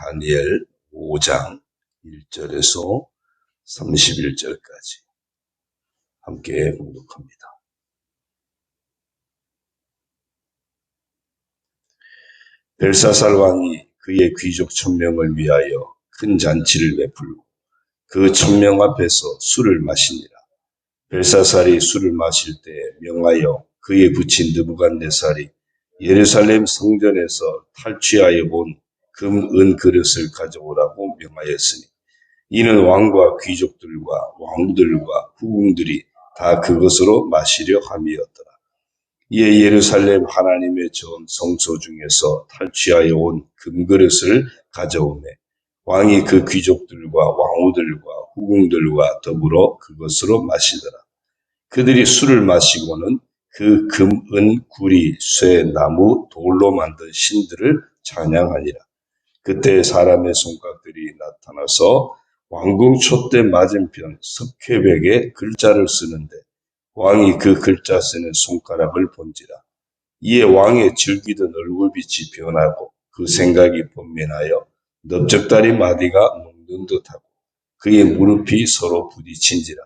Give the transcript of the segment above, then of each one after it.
다니엘 5장 1절에서 31절까지 함께 봉독합니다. 벨사살 왕이 그의 귀족 1000명을 위하여 큰 잔치를 베풀고 그 1000명 앞에서 술을 마시니라. 벨사살이 술을 마실 때 명하여 그의 부친 느부갓네살이 예루살렘 성전에서 탈취하여 온 금, 은 그릇을 가져오라고 명하였으니 이는 왕과 귀족들과 왕들과 후궁들이 다 그것으로 마시려 함이었더라. 이에 예루살렘 하나님의 전 성소 중에서 탈취하여 온 금그릇을 가져오매 왕이 그 귀족들과 왕후들과 후궁들과 더불어 그것으로 마시더라. 그들이 술을 마시고는 그 금, 은, 구리, 쇠, 나무, 돌로 만든 신들을 찬양하니라. 그때 사람의 손깍들이 나타나서 왕궁 촛대 맞은편 석회벽에 글자를 쓰는데 왕이 그 글자 쓰는 손가락을 본지라. 이에 왕의 즐기던 얼굴빛이 변하고 그 생각이 번민하여 넓적다리 마디가 녹는 듯하고 그의 무릎이 서로 부딪힌지라.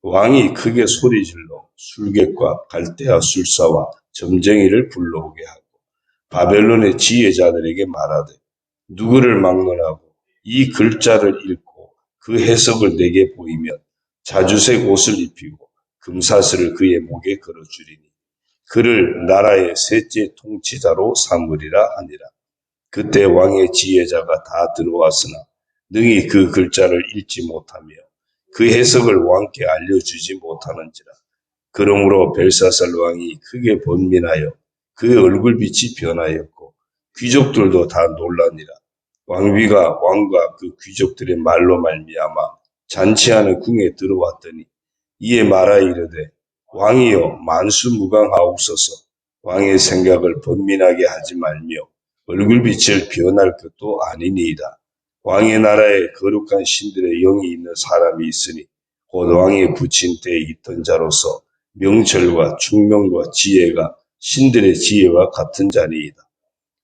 왕이 크게 소리질러 술객과 갈대아 술사와 점쟁이를 불러오게 하고 바벨론의 지혜자들에게 말하되 누구를 막론하고 이 글자를 읽고 그 해석을 내게 보이면 자주색 옷을 입히고 금사슬을 그의 목에 걸어주리니 그를 나라의 셋째 통치자로 삼으리라 하니라. 그때 왕의 지혜자가 다 들어왔으나 능히 그 글자를 읽지 못하며 그 해석을 왕께 알려주지 못하는지라. 그러므로 벨사살 왕이 크게 번민하여 그의 얼굴빛이 변하였고 귀족들도 다 놀라니라. 왕비가 왕과 그 귀족들의 말로 말미암아 잔치하는 궁에 들어왔더니 이에 말하 이르되 왕이여 만수무강하옵소서. 왕의 생각을 번민하게 하지 말며 얼굴빛을 변할 것도 아니니이다. 왕의 나라에 거룩한 신들의 영이 있는 사람이 있으니 곧 왕의 부친 때에 있던 자로서 명철과 총명과 지혜가 신들의 지혜와 같은 자니이다.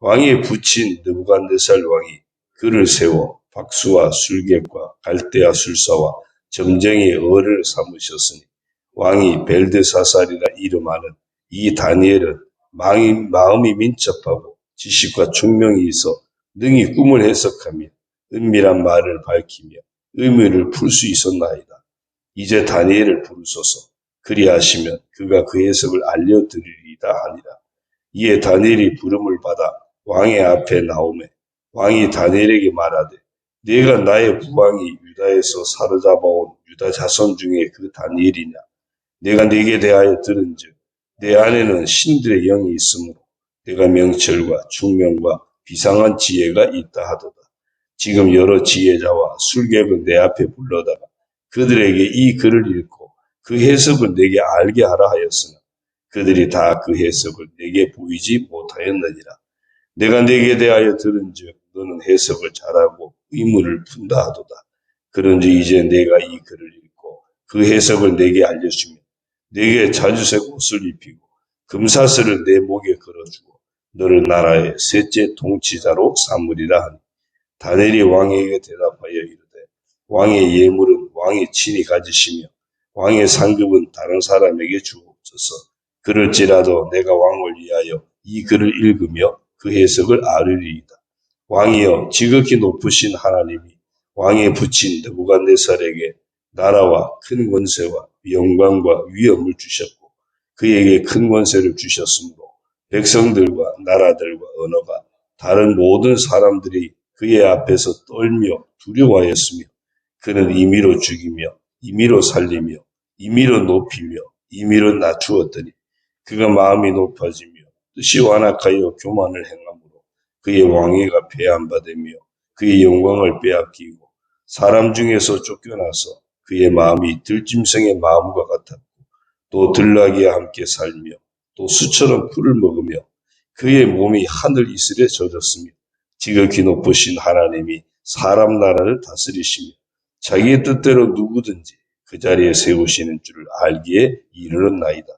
왕의 부친 느부갓네살 왕이 그를 세워 박수와 술객과 갈대아 술사와 점쟁이의 어를 삼으셨으니 왕이 벨드사살이라 이름하는 이 다니엘은 마음이 민첩하고 지식과 총명이 있어 능히 꿈을 해석하며 은밀한 말을 밝히며 의미를 풀 수 있었나이다. 이제 다니엘을 부르소서. 그리하시면 그가 그 해석을 알려드리리다 하니라. 이에 다니엘이 부름을 받아 왕의 앞에 나오매 왕이 다니엘에게 말하되 네가 나의 부왕이 유다에서 사로잡아온 유다 자손 중에 그 다니엘이냐. 내가 네게 대하여 들은즉 내 안에는 신들의 영이 있으므로 내가 명철과 총명과 비상한 지혜가 있다 하도다. 지금 여러 지혜자와 술객을 내 앞에 불러다가 그들에게 이 글을 읽고 그 해석을 내게 알게 하라 하였으나 그들이 다 그 해석을 내게 보이지 못하였느니라. 내가 네게 대하여 들은즉 너는 해석을 잘하고 의무를 푼다 하도다. 그런즉 이제 내가 이 글을 읽고 그 해석을 내게 알려주면 내게 자주색 옷을 입히고 금사슬을 내 목에 걸어주고 너를 나라의 셋째 통치자로 삼으리라 하니 다니엘이 왕에게 대답하여 이르되 왕의 예물은 왕이 친히 가지시며 왕의 상급은 다른 사람에게 주옵소서. 그럴지라도 내가 왕을 위하여 이 글을 읽으며 그 해석을 아뢰리이다. 왕이여 지극히 높으신 하나님이 왕의 부친 느부갓네살에게 나라와 큰 권세와 영광과 위엄을 주셨고 그에게 큰 권세를 주셨으므로 백성들과 나라들과 언어가 다른 모든 사람들이 그의 앞에서 떨며 두려워하였으며 그는 임의로 죽이며 임의로 살리며 임의로 높이며 임의로 낮추었더니 그가 마음이 높아지며 뜻이 완악하여 교만을 행함으로 그의 왕위가 배한받으며 그의 영광을 빼앗기고 사람 중에서 쫓겨나서 그의 마음이 들짐승의 마음과 같았고 또 들나귀와 함께 살며 또 수처럼 풀을 먹으며 그의 몸이 하늘 이슬에 젖었으며 지극히 높으신 하나님이 사람 나라를 다스리시며 자기의 뜻대로 누구든지 그 자리에 세우시는 줄을 알기에 이르렀나이다.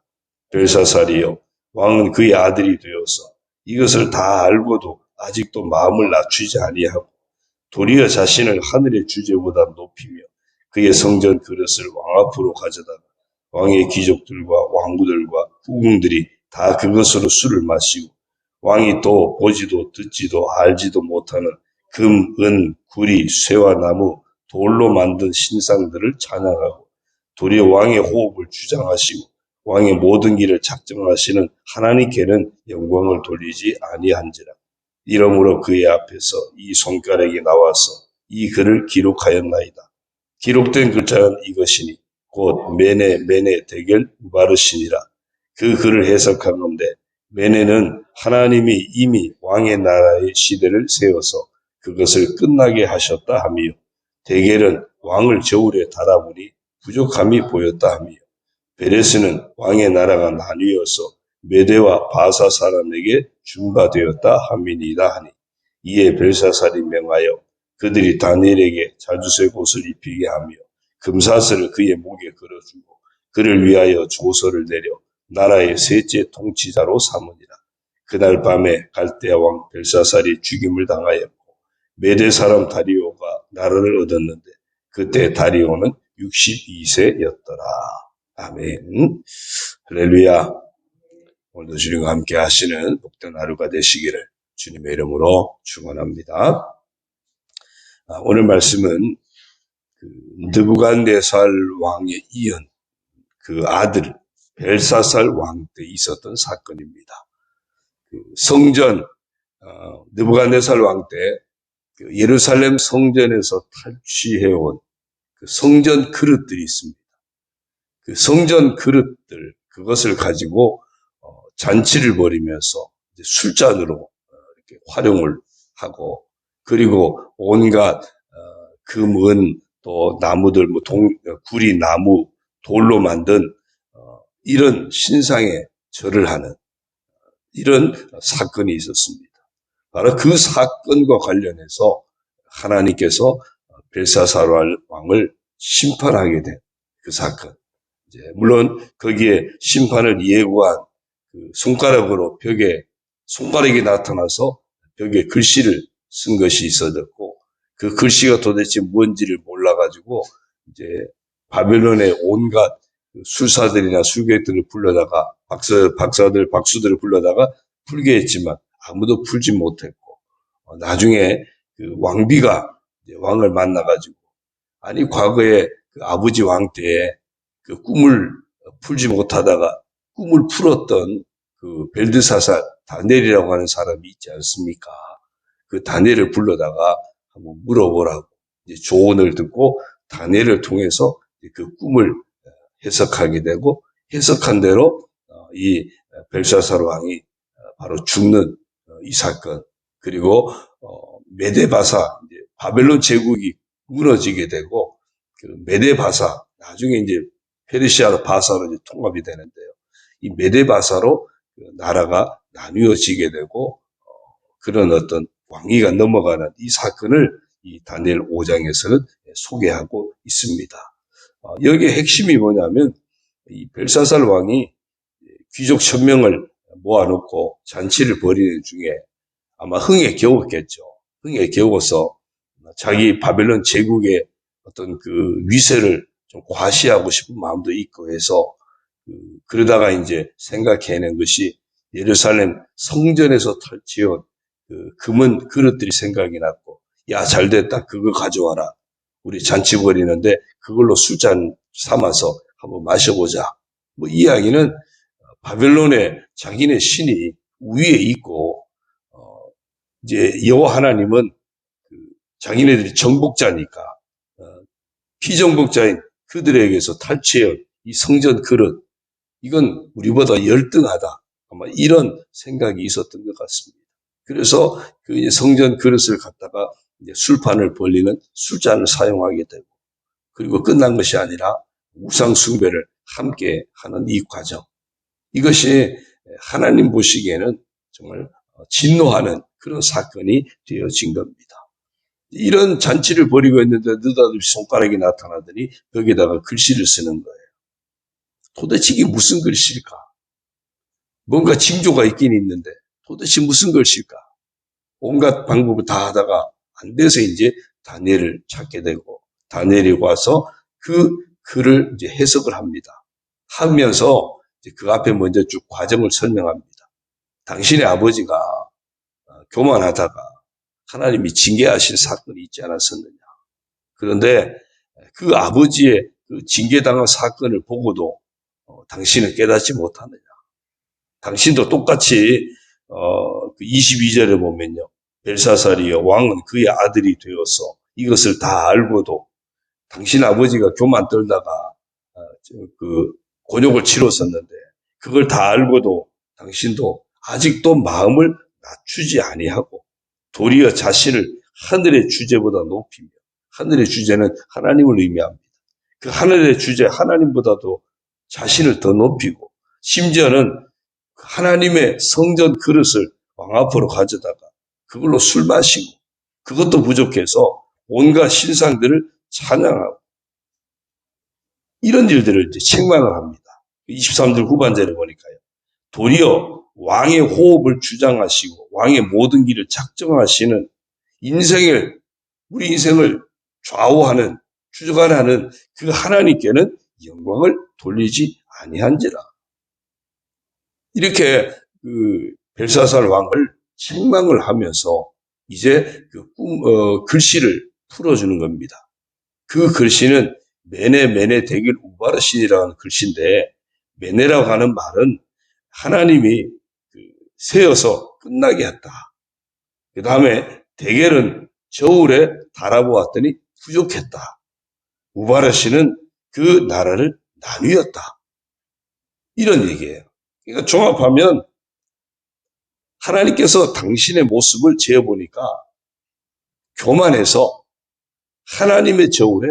벨사살이여 왕은 그의 아들이 되어서 이것을 다 알고도 아직도 마음을 낮추지 아니하고 도리어 자신을 하늘의 주제보다 높이며 그의 성전 그릇을 왕 앞으로 가져다가 왕의 귀족들과 왕구들과 후궁들이 다 그것으로 술을 마시고 왕이 또 보지도 듣지도 알지도 못하는 금, 은, 구리, 쇠와 나무, 돌로 만든 신상들을 찬양하고 도리어 왕의 호흡을 주장하시고 왕의 모든 길을 작정하시는 하나님께는 영광을 돌리지 아니한지라. 이러므로 그의 앞에서 이 손가락이 나와서 이 글을 기록하였나이다. 기록된 글자는 이것이니 곧 메네 대겔 우바르시니라. 그 글을 해석한 건데 메네는 하나님이 이미 왕의 나라의 시대를 세워서 그것을 끝나게 하셨다 하며 대겔은 왕을 저울에 달아보니 부족함이 보였다 하며 베레스는 왕의 나라가 나뉘어서 메대와 바사 사람에게 준바되었다 함이니이다 하니 이에 벨사살이 명하여 그들이 다니엘에게 자주색 옷을 입히게 하며 금사슬을 그의 목에 걸어주고 그를 위하여 조서를 내려 나라의 셋째 통치자로 삼으니라. 그날 밤에 갈대아 왕 벨사살이 죽임을 당하였고 메대 사람 다리오가 나라를 얻었는데 그때 다리오는 62세였더라. 아멘. 할렐루야. 오늘도 주님과 함께 하시는 복된 하루가 되시기를 주님의 이름으로 축원합니다. 오늘 말씀은 느부갓네살 왕에 이은 그 아들 벨사살 왕 때 있었던 사건입니다. 성전 느부갓네살 왕 때 예루살렘 성전에서 탈취해온 그 성전 그릇들이 있습니다. 그 성전 그릇들 그것을 가지고 잔치를 벌이면서 이제 술잔으로 이렇게 활용을 하고 그리고 온갖 금, 은, 또 나무들, 구리, 나무, 돌로 만든 이런 신상에 절을 하는 이런 사건이 있었습니다. 바로 그 사건과 관련해서 하나님께서 벨사살 왕을 심판하게 된 그 사건. 이제 물론 거기에 심판을 예고한 그 손가락으로 손가락이 나타나서 벽에 글씨를 쓴 것이 있어졌고 그 글씨가 도대체 뭔지를 몰라가지고 이제 바벨론의 온갖 술사들이나 술객들을 불러다가 박수들을 불러다가 풀게 했지만 아무도 풀지 못했고 나중에 그 왕비가 왕을 만나가지고 아니 과거에 그 아버지 왕 때에 그 꿈을 풀지 못하다가 꿈을 풀었던 그 벨드사살 다니엘이라고 하는 사람이 있지 않습니까? 그 다니엘을 불러다가 한번 물어보라고 이제 조언을 듣고 다니엘을 통해서 그 꿈을 해석하게 되고 해석한 대로 이 벨사살 왕이 바로 죽는 이 사건 그리고 메데바사 바벨론 제국이 무너지게 되고 그 메데바사 나중에 이제 페르시아로 바사로 이제 통합이 되는데요. 이 메데바사로 나라가 나뉘어지게 되고 그런 어떤 왕위가 넘어가는 이 사건을 이 다니엘 5장에서는 소개하고 있습니다. 여기에 핵심이 뭐냐면 이 벨사살 왕이 귀족 1000명을 모아놓고 잔치를 벌이는 중에 아마 흥에 겨웠겠죠. 흥에 겨워서 자기 바벨론 제국의 어떤 그 위세를 좀 과시하고 싶은 마음도 있고 해서 그러다가 이제 생각해낸 것이 예루살렘 성전에서 탈취한 그 금은 그릇들이 생각이 났고 야 잘됐다 그거 가져와라 우리 잔치 벌이는데 그걸로 술잔 삼아서 한번 마셔보자 뭐 이야기는 바벨론에 자기네 신이 위에 있고 이제 여호와 하나님은 자기네들이 정복자니까 피정복자인 그들에게서 탈취해온 이 성전 그릇 이건 우리보다 열등하다 아마 이런 생각이 있었던 것 같습니다. 그래서 그 성전 그릇을 갖다가 이제 술판을 벌리는 술잔을 사용하게 되고 그리고 끝난 것이 아니라 우상 숭배를 함께 하는 이 과정 이것이 하나님 보시기에는 정말 진노하는 그런 사건이 되어진 겁니다. 이런 잔치를 벌이고 있는데 느닷없이 손가락이 나타나더니 여기다가 글씨를 쓰는 거예요. 도대체 이게 무슨 글씨일까? 뭔가 징조가 있긴 있는데 도대체 무슨 글씨일까? 온갖 방법을 다 하다가 안 돼서 이제 다니엘을 찾게 되고 다니엘이 와서 그 글을 이제 해석을 합니다. 하면서 그 앞에 먼저 쭉 과정을 설명합니다. 당신의 아버지가 교만하다가 하나님이 징계하실 사건이 있지 않았었느냐. 그런데 그 아버지의 그 징계당한 사건을 보고도 당신은 깨닫지 못하느냐. 당신도 똑같이 22절에 보면요. 벨사살이여 왕은 그의 아들이 되어서 이것을 다 알고도 당신 아버지가 교만 떨다가 그 곤욕을 치렀었는데 그걸 다 알고도 당신도 아직도 마음을 낮추지 아니하고 도리어 자신을 하늘의 주제보다 높이며 하늘의 주제는 하나님을 의미합니다. 그 하늘의 주제 하나님보다도 자신을 더 높이고 심지어는 하나님의 성전 그릇을 왕 앞으로 가져다가 그걸로 술 마시고 그것도 부족해서 온갖 신상들을 찬양하고 이런 일들을 이제 책망을 합니다. 23절 후반절에 보니까요. 도리어 왕의 호흡을 주장하시고 왕의 모든 길을 작정하시는 우리 인생을 좌우하는 주관하는 그 하나님께는 영광을 돌리지 아니한지라. 이렇게 그 벨사살 왕을 책망을 하면서 이제 그 글씨를 풀어주는 겁니다. 그 글씨는 메네 데길 우바르신이라는 글씨인데 메네라고 하는 말은 하나님이 세어서 끝나게 했다. 그 다음에 데겔은 저울에 달아보았더니 부족했다. 우바르신은 그 나라를 나뉘었다. 이런 얘기예요. 그러니까 종합하면 하나님께서 당신의 모습을 재어보니까 교만해서 하나님의 저울에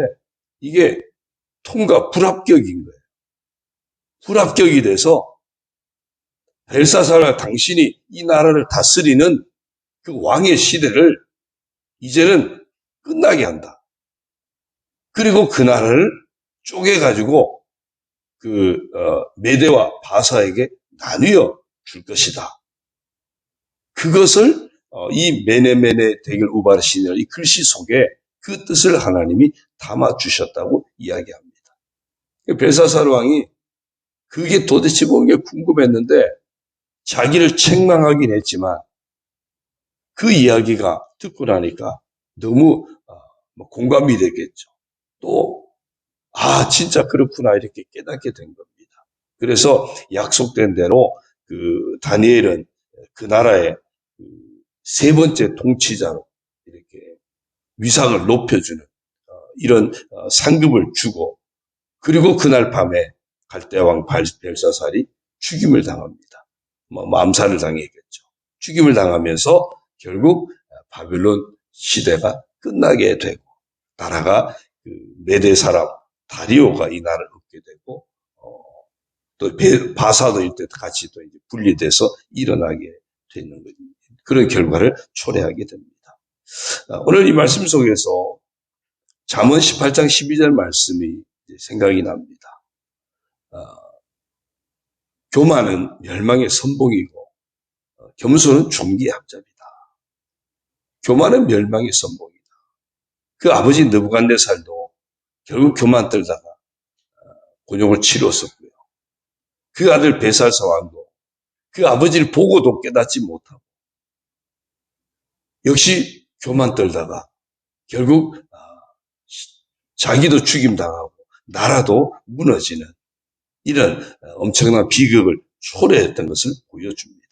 이게 통과 불합격인 거예요. 불합격이 돼서 벨사살과 당신이 이 나라를 다스리는 그 왕의 시대를 이제는 끝나게 한다. 그리고 그 나라를 쪼개가지고 메대와 바사에게 나뉘어 줄 것이다. 그것을 이 메네 데겔 우바르신이라는 이 글씨 속에 그 뜻을 하나님이 담아 주셨다고 이야기합니다. 벨사살 왕이 그게 도대체 뭔게 궁금했는데 자기를 책망하긴 했지만 그 이야기가 듣고 나니까 너무 공감이 됐겠죠. 또 진짜 그렇구나 이렇게 깨닫게 된 겁니다. 그래서 약속된 대로 그 다니엘은 그 나라의 세 번째 통치자로 이렇게 위상을 높여주는 이런 상급을 주고 그리고 그날 밤에 갈대왕 벨사살이 죽임을 당합니다. 암살을 당했겠죠. 죽임을 당하면서 결국 바벨론 시대가 끝나게 되고 나라가 메대 사람 다리오가 이 나라를 얻게 되고 또 바사도 이때 같이 또 이제 분리돼서 일어나게 되는 거죠. 그런 결과를 초래하게 됩니다. 오늘 이 말씀 속에서 잠언 18장 12절 말씀이 생각이 납니다. 교만은 멸망의 선봉이고 겸손은 종기의 합잡이다. 교만은 멸망의 선봉이다. 그 아버지 느부갓네살도 결국 교만 떨다가 곤욕을 치렀었고요. 그 아들 벨사살 왕도 그 아버지를 보고도 깨닫지 못하고 역시 교만 떨다가 결국 자기도 죽임당하고 나라도 무너지는 이런 엄청난 비극을 초래했던 것을 보여줍니다.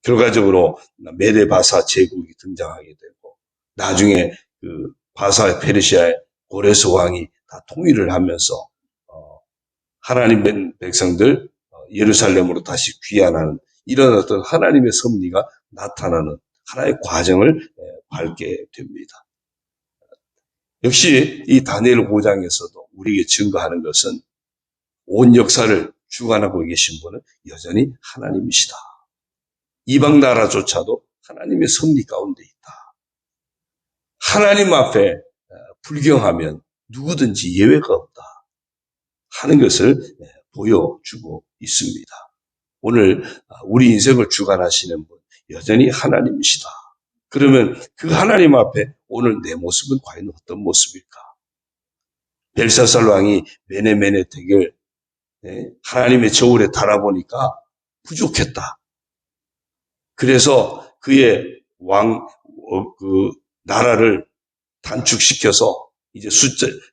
결과적으로 메데 바사 제국이 등장하게 되고 나중에 그 바사 페르시아의 고레스 왕이 다 통일을 하면서 하나님 백성들 예루살렘으로 다시 귀환하는 이런 어떤 하나님의 섭리가 나타나는 하나의 과정을 밟게 됩니다. 역시 이 다니엘 5장에서도 우리에게 증거하는 것은 온 역사를 주관하고 계신 분은 여전히 하나님이시다. 이방 나라조차도 하나님의 섭리 가운데 있다. 하나님 앞에 불경하면 누구든지 예외가 없다 하는 것을 보여주고 있습니다. 오늘 우리 인생을 주관하시는 분 여전히 하나님이시다. 그러면 그 하나님 앞에 오늘 내 모습은 과연 어떤 모습일까? 벨사살 왕이 메네메네 댁을 하나님의 저울에 달아보니까 부족했다. 그래서 그의 그 나라를 단축시켜서 이제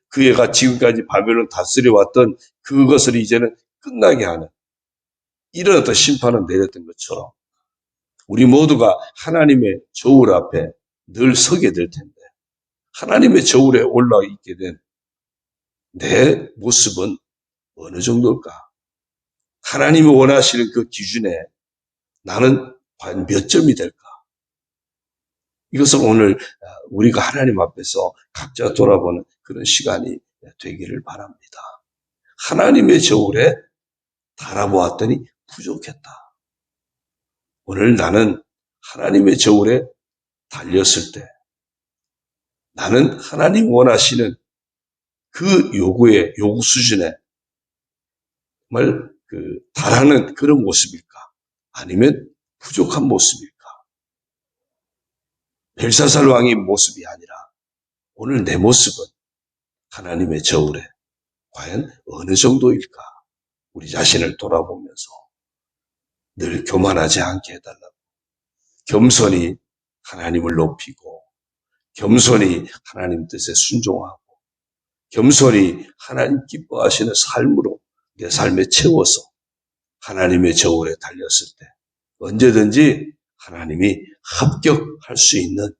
그애가 지금까지 바벨론 다스려 왔던 그것을 이제는 끝나게 하는 이런 어떤 심판을 내렸던 것처럼 우리 모두가 하나님의 저울 앞에 늘 서게 될 텐데 하나님의 저울에 올라 있게 된 내 모습은 어느 정도일까? 하나님이 원하시는 그 기준에 나는 과연 몇 점이 될까? 이것을 오늘 우리가 하나님 앞에서 각자 돌아보는 그런 시간이 되기를 바랍니다. 하나님의 저울에 달아보았더니 부족했다. 오늘 나는 하나님의 저울에 달렸을 때 나는 하나님 원하시는 그 요구 수준에 정말 달하는 그런 모습일까? 아니면 부족한 모습일까? 벨사살 왕의 모습이 아니라 오늘 내 모습은 하나님의 저울에 과연 어느 정도일까? 우리 자신을 돌아보면서 늘 교만하지 않게 해달라고 겸손히 하나님을 높이고 겸손히 하나님 뜻에 순종하고 겸손히 하나님 기뻐하시는 삶으로 내 삶에 채워서 하나님의 저울에 달렸을 때 언제든지 하나님이 합격할 수 있는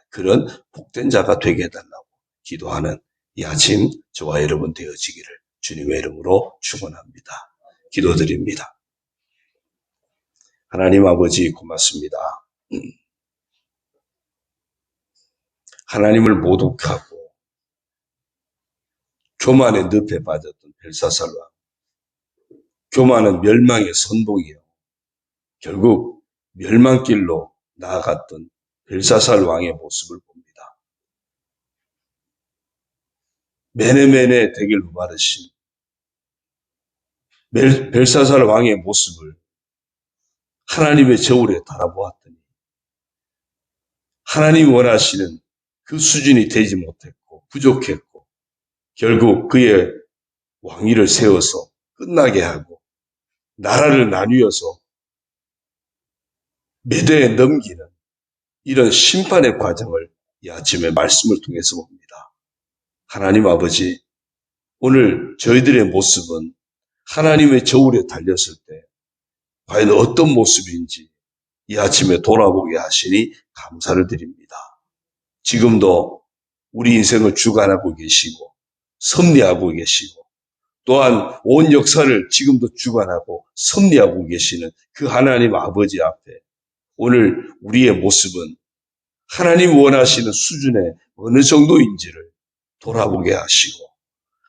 그런 복된 자가 되게 해달라고 기도하는 이 아침 저와 여러분 되어지기를 주님의 이름으로 축원합니다. 기도드립니다. 하나님 아버지 고맙습니다. 하나님을 모독하고 교만의 늪에 빠졌던 벨사살 왕, 교만은 멸망의 선봉이요. 결국 멸망길로 나아갔던 벨사살 왕의 모습을 봅니다. 메네메네 댁을 무마르신 벨사살 왕의 모습을 하나님의 저울에 달아보았더니 하나님이 원하시는 그 수준이 되지 못했고 부족했고 결국 그의 왕위를 세워서 끝나게 하고 나라를 나뉘어서 메대에 넘기는 이런 심판의 과정을 이 아침에 말씀을 통해서 봅니다. 하나님 아버지, 오늘 저희들의 모습은 하나님의 저울에 달렸을 때 과연 어떤 모습인지 이 아침에 돌아보게 하시니 감사를 드립니다. 지금도 우리 인생을 주관하고 계시고 섭리하고 계시고 또한 온 역사를 지금도 주관하고 섭리하고 계시는 그 하나님 아버지 앞에 오늘 우리의 모습은 하나님 원하시는 수준에 어느 정도인지를 돌아보게 하시고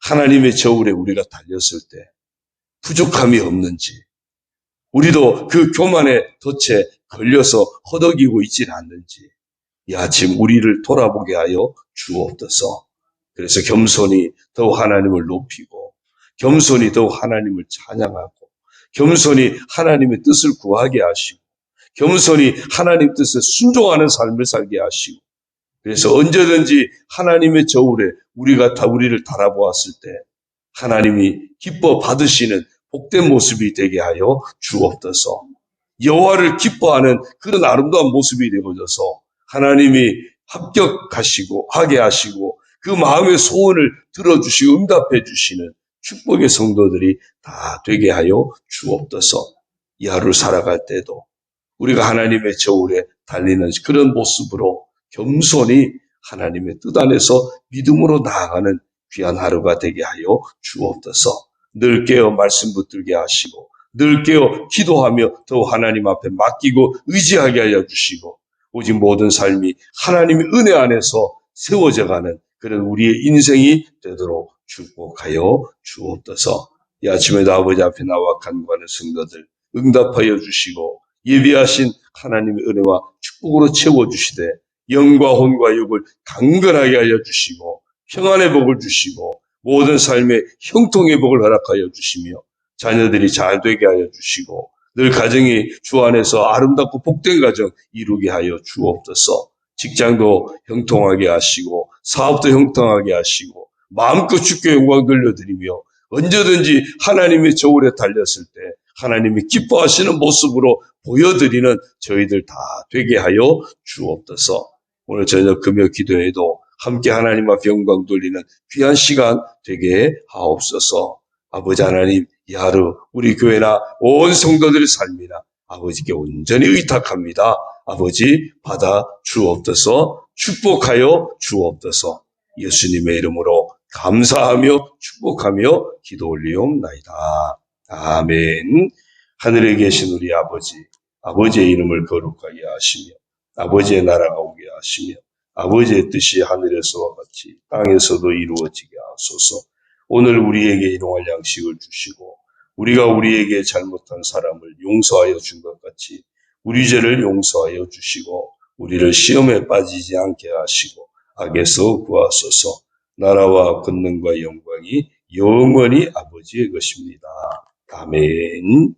하나님의 저울에 우리가 달렸을 때 부족함이 없는지 우리도 그 교만의 덫에 걸려서 허덕이고 있지는 않는지 이 아침 우리를 돌아보게 하여 주옵소서. 그래서 겸손히 더욱 하나님을 높이고 겸손히 더욱 하나님을 찬양하고 겸손히 하나님의 뜻을 구하게 하시고 겸손히 하나님 뜻에 순종하는 삶을 살게 하시고 그래서 언제든지 하나님의 저울에 우리를 달아보았을 때 하나님이 기뻐 받으시는 복된 모습이 되게 하여 주옵소서. 여호와를 기뻐하는 그런 아름다운 모습이 되어져서 하나님이 하게 하시고 그 마음의 소원을 들어주시고 응답해 주시는 축복의 성도들이 다 되게 하여 주옵소서. 이 하루를 살아갈 때도 우리가 하나님의 저울에 달리는 그런 모습으로 겸손히 하나님의 뜻 안에서 믿음으로 나아가는 귀한 하루가 되게 하여 주옵소서. 늘 깨어 말씀 붙들게 하시고 늘 깨어 기도하며 더욱 하나님 앞에 맡기고 의지하게 하여 주시고 오직 모든 삶이 하나님의 은혜 안에서 세워져가는 그런 우리의 인생이 되도록 축복하여 주옵소서. 이 아침에도 아버지 앞에 나와 간구하는 성도들 응답하여 주시고 예비하신 하나님의 은혜와 축복으로 채워주시되 영과 혼과 육을 강건하게 하여 주시고 평안의 복을 주시고 모든 삶의 형통의 복을 허락하여 주시며 자녀들이 잘 되게 하여 주시고 늘 가정이 주 안에서 아름답고 복된 가정 이루게 하여 주옵소서. 직장도 형통하게 하시고 사업도 형통하게 하시고 마음껏 주께 영광 돌려드리며 언제든지 하나님의 저울에 달렸을 때 하나님이 기뻐하시는 모습으로 보여드리는 저희들 다 되게 하여 주옵소서. 오늘 저녁 금요 기도에도 함께 하나님 앞에 영광 돌리는 귀한 시간 되게 하옵소서. 아버지 하나님, 이 하루 우리 교회나 온 성도들의 삶이나 아버지께 온전히 의탁합니다. 아버지 받아 주옵소서. 축복하여 주옵소서. 예수님의 이름으로 감사하며 축복하며 기도 올리옵나이다. 아멘. 하늘에 계신 우리 아버지, 아버지의 이름을 거룩하게 하시며 아버지의 나라가 오게 하시며 아버지의 뜻이 하늘에서와 같이 땅에서도 이루어지게 하소서. 오늘 우리에게 일용할 양식을 주시고 우리가 우리에게 잘못한 사람을 용서하여 준 것 같이 우리 죄를 용서하여 주시고 우리를 시험에 빠지지 않게 하시고 악에서 구하소서. 나라와 권능과 영광이 영원히 아버지의 것입니다. 아멘.